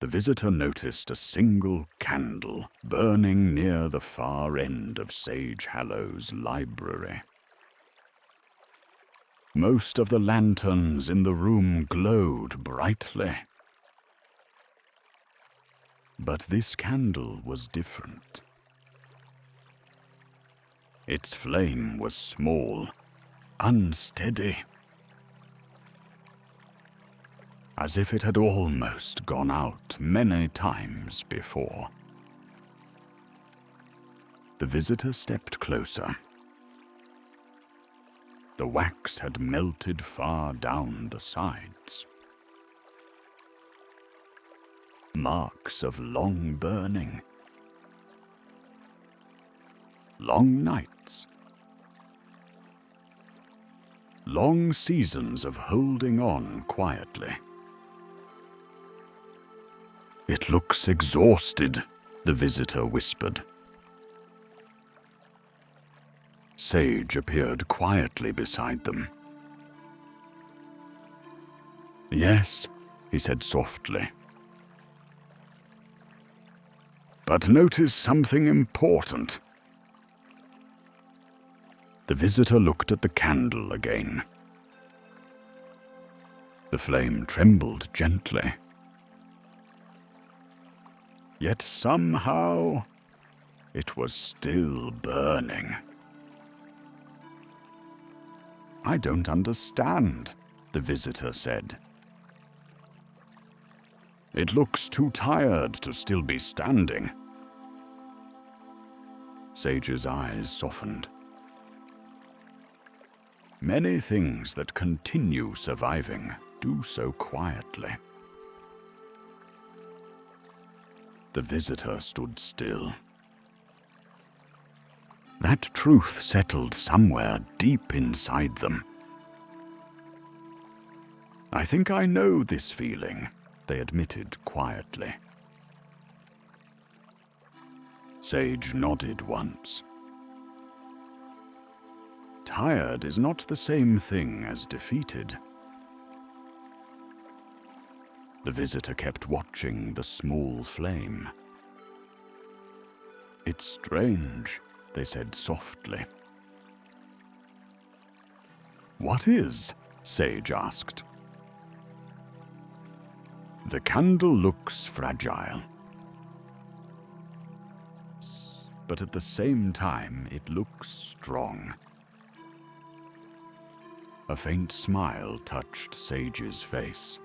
The visitor noticed a single candle burning near the far end of Sage Hallow's library. Most of the lanterns in the room glowed brightly. But this candle was different. Its flame was small, unsteady, as if it had almost gone out many times before. The visitor stepped closer. The wax had melted far down the sides. Marks of long burning. Long nights. Long seasons of holding on quietly. "It looks exhausted," the visitor whispered. Sage appeared quietly beside them. "Yes," he said softly. "But notice something important." The visitor looked at the candle again. The flame trembled gently. Yet somehow it was still burning. "I don't understand," the visitor said. "It looks too tired to still be standing." Sage's eyes softened. Many things that continue surviving do so quietly. The visitor stood still. That truth settled somewhere deep inside them. "I think I know this feeling," they admitted quietly. Sage nodded once. Tired is not the same thing as defeated. The visitor kept watching the small flame. "It's strange," they said softly. "What is?" Sage asked. "The candle looks fragile. But at the same time, it looks strong." A faint smile touched Sage's face.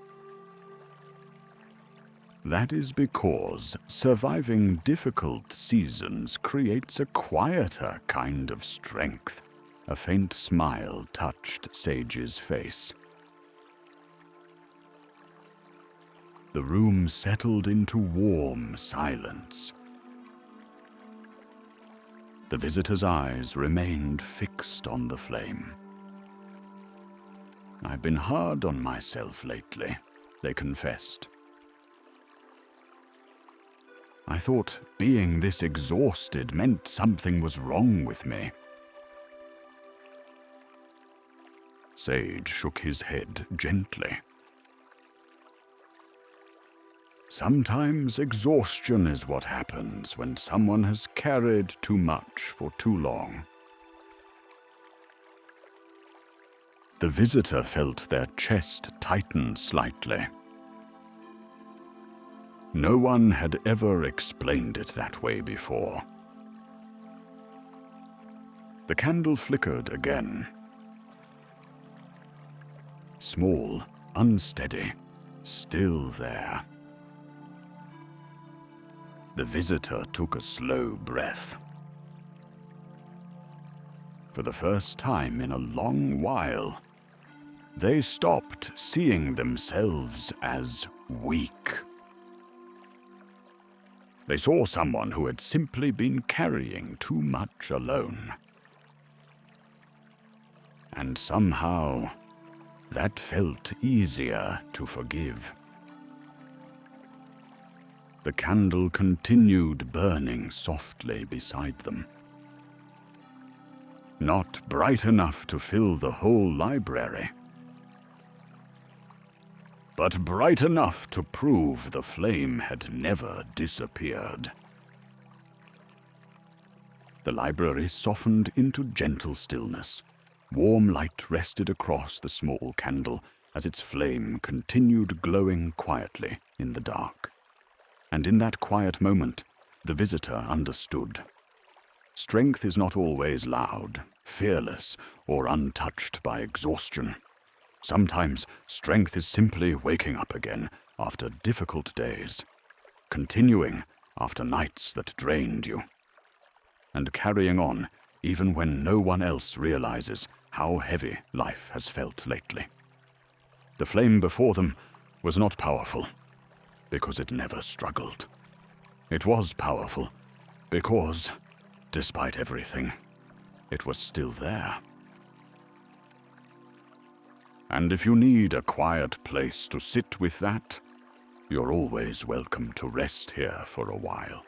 "That is because surviving difficult seasons creates a quieter kind of strength." A faint smile touched Sage's face. The room settled into warm silence. The visitor's eyes remained fixed on the flame. "I've been hard on myself lately," they confessed. "I thought being this exhausted meant something was wrong with me." Sage shook his head gently. "Sometimes exhaustion is what happens when someone has carried too much for too long." The visitor felt their chest tighten slightly. No one had ever explained it that way before. The candle flickered again. Small, unsteady, still there. The visitor took a slow breath. For the first time in a long while, they stopped seeing themselves as weak. They saw someone who had simply been carrying too much alone. And somehow, that felt easier to forgive. The candle continued burning softly beside them. Not bright enough to fill the whole library, but bright enough to prove the flame had never disappeared. The library softened into gentle stillness. Warm light rested across the small candle as its flame continued glowing quietly in the dark. And in that quiet moment, the visitor understood. Strength is not always loud, fearless, or untouched by exhaustion. Sometimes strength is simply waking up again after difficult days, continuing after nights that drained you, and carrying on even when no one else realizes how heavy life has felt lately. The flame before them was not powerful, because it never struggled. It was powerful, because, despite everything, it was still there. And if you need a quiet place to sit with that, you're always welcome to rest here for a while.